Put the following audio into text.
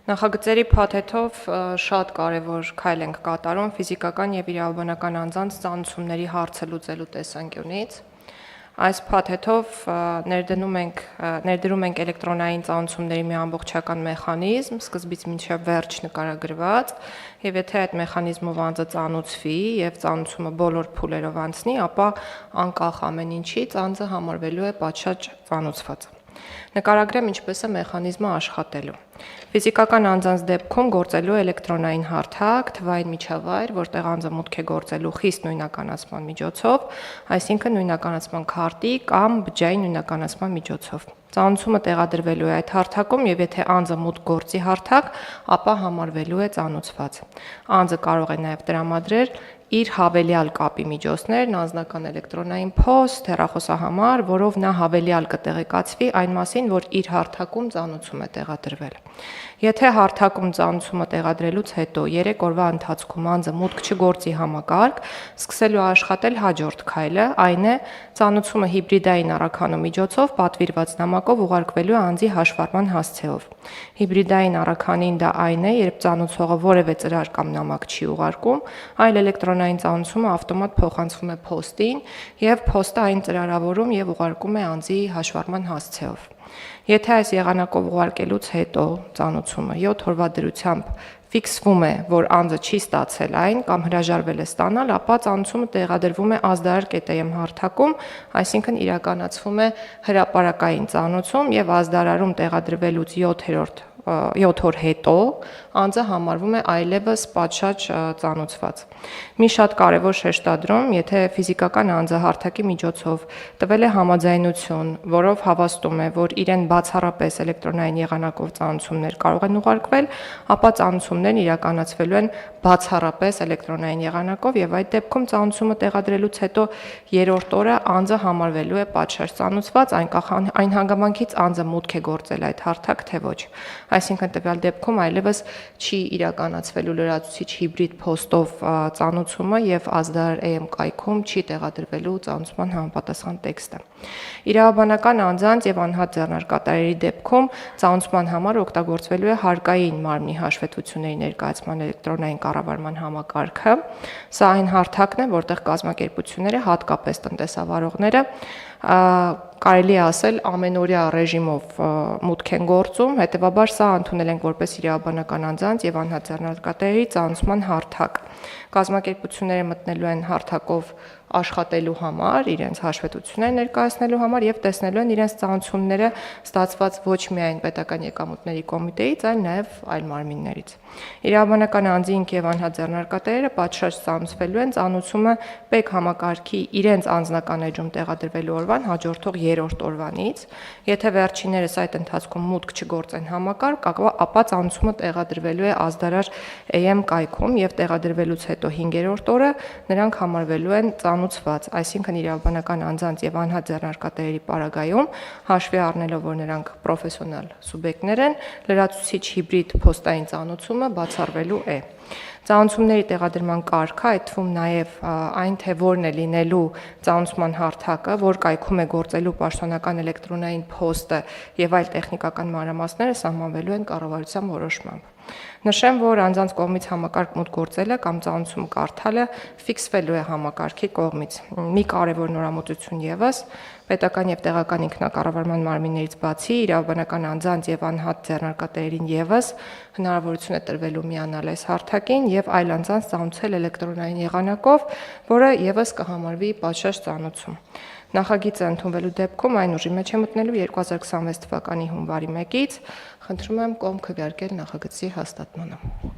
Նախագծերի փաթեթով շատ կարևոր քայլ ենք կատարում ֆիզիկական եւ իրավաբանական անձանց ծանուցումների հարցը լուծելու տեսանկյունից։ Այս փաթեթով ներդրում ենք էլեկտրոնային ծանուցումների մի ամբողջական մեխանիզմ, սկզբից մինչև վերջ նկարագրված, եւ եթե այդ մեխանիզմով անձը ծանուցվի եւ ծանուցումը բոլոր փուլերով անցնի, ապա անկախ ամեն ինչից անձը համարվելու է պատշաճ ծանուցված։ Նկարագրեմ ինչպես է մեխանիզմը աշխատելու։ Ֆիզիկական անձանց դեպքում գործելու էլեկտրոնային հարթակ, թվային միջավայր, որտեղ անձը մուտք է գործելու խիստ նույնականացման միջոցով, այսինքն նույնականացման քարտի կամ բջջային նույնականացման միջոցով։ Ծանուցումը տեղադրվելու է այդ հարթակում եւ եթե անձը մուտք գործի հարթակ, ապա համարվելու է ծանուցված։ Անձը կարող է նաեւ տրամադրել իր հավելյալ կապի միջոցներն, անձնական էլեկտրոնային փոստ, հեռախոսահամար, որով նա հավելյալ կտեղեկացվի այն մասին, որ իր հարթակում ծանուցում է տեղադրվել։ Եթե հարթակում ծանուցումը տեղադրելուց հետո 3 օրվա ընթացքում անձը մուտք չգործի համակարգ, սկսելու աշխատել հաջորդ քայլը, այն է ծանուցումը հիբրիդային առաքանու միջոցով պատվիրված նամակով ուղարկվելու է անձի հաշվառման հասցեով։ Հիբրիդային առաքանին դա այն է, երբ ծանուցողը որևէ ծրար կամ նամակ չի ուղարկում, այլ էլեկտրոնային ծանուցումը ավտոմատ փոխանցվում է փոստին եւ փոստը այն ծրարավորում եւ ուղարկում է անձի հաշվառման հասցեով։ Եթե այս եղանակով ուղարկելուց հետո ծանուցումը 7 օրվա դրությամբ ֆիքսվում է, որ անձը չի ստացել այն կամ հրաժարվել է ստանալ, ապա ծանուցումը տեղադրվում է ազդարար.am հարթակում, այսինքն իրականացվում է հրապարակային ծանուցում եւ ազդարարում տեղադրվելուց 7 օր հետո անձը համարվում է այլևս պատշաճ ծանուցված։ Մի շատ կարևոր շեշտադրում, եթե ֆիզիկական անձը հարթակի միջոցով տվել է համաձայնություն, որով հավաստում է, որ իրեն բացառապես էլեկտրոնային եղանակով ծանուցումներ կարող են ուղարկվել, ապա ծանուցումներն իրականացվելու են բացառապես էլեկտրոնային եղանակով եւ այդ դեպքում ծանուցումը տեղադրելուց հետո 3-րդ օրը անձը համարվելու է պատշաճ ծանուցված, այն հանգամանքից անձը մուտք է գործել այդ հարթակ թե ոչ։ Այսինքն տվյալ դեպքում այլևս չի իրականացվելու լրացուցիչ հիբրիդ փոստով ծանուցումը եւ ազդարար.am կայքում չի տեղադրվելու ծանուցման համապատասխան տեքստը։ Իրավաբանական անձանց եւ անհատ ձեռնարկատերերի դեպքում ծանուցման համար օգտագործվելու է հարկային մարմնի հաշվետվությունների ներկայացման էլեկտրոնային կառավարման համակարգը։ Սա այն հարթակն է, որտեղ կազմակերպությունները, հատկապես տնտեսավարողները, կարելի է ասել ամենօրյա ռեժիմով մուտք են գործում, հետևաբար սա ընդունել ենք որպես իրավաբանական անձանց եւ անհատ ձեռնարկատերերի ծանուցման հարթակ։ Կազմակերպությունները մտնելու են հարթակով աշխատելու համար, իրենց հաշվետվությունները ներկայացնելու համար եւ տեսնելու են իրենց ծանուցումները ստացված ոչ միայն պետական եկամուտների կոմիտեից, այլ նաեւ այլ մարմիններից։ Իրավաբանական անձինք եւ անհատ ձեռնարկատերերը պատշաճ ծանուցվելու են ծանուցումը ՊԵԿ համակարգի իրենց անձնական էջում տեղադրվելու օրվան հաջորդող 3-րդ օրվանից։ Եթե վերջիններս այդ ընթացքում մուտք չգործեն համակարգ, ապա ծանուցումը տեղադրվելու է ազդարար.am կայքում եւ տեղադրվելուց հետո 5-րդ օրը նրանք համարվելու են ծանուցված, այսինքն իրավաբանական անձանց եւ անհատ ձեռնարկատերերի պարագայում հաշվի առնելով, որ նրանք պրոֆեսիոնալ սուբյեկտներ են, լրացուցիչ հիբրիդ փոստային ծանուցումը բացառվելու է։ Ծանուցումների տեղադրման կարգը, այդ թվում նաև այն, թե որն է լինելու ծանուցման հարթակը, որ կայքում է գործելու պաշտոնական էլեկտրոնային փոստը եւ այլ տեխնիկական մանրամասները սահմանվելու են կառավարության որոշմամբ։ Նշեմ, որ անձանց կողմից համակարգ մուտք գործելը կամ ծանուցում կարդալը ֆիքսվելու է համակարգի կողմից։ Մի կարևոր նորամուծություն եւս պետական եւ տեղական ինքնակառավարման մարմիններից բացի իրավաբանական անձանց եւ անհատ ձեռնարկատերերին եւս հնարավորություն է տրվելու միանալ այս հարթակին եւ այլ անձանց ծանուցել էլեկտրոնային եղանակով, որը եւս կհամարվի պատշաճ ծանուցում։ Նախագիծը ընդունվելու դեպքում այն ուժի մեջ է մտնելու 2026 թվականի հունվարի 1-ից։ Խնդրում եմ կողմ քվեարկել նախագծի հաստատմանը։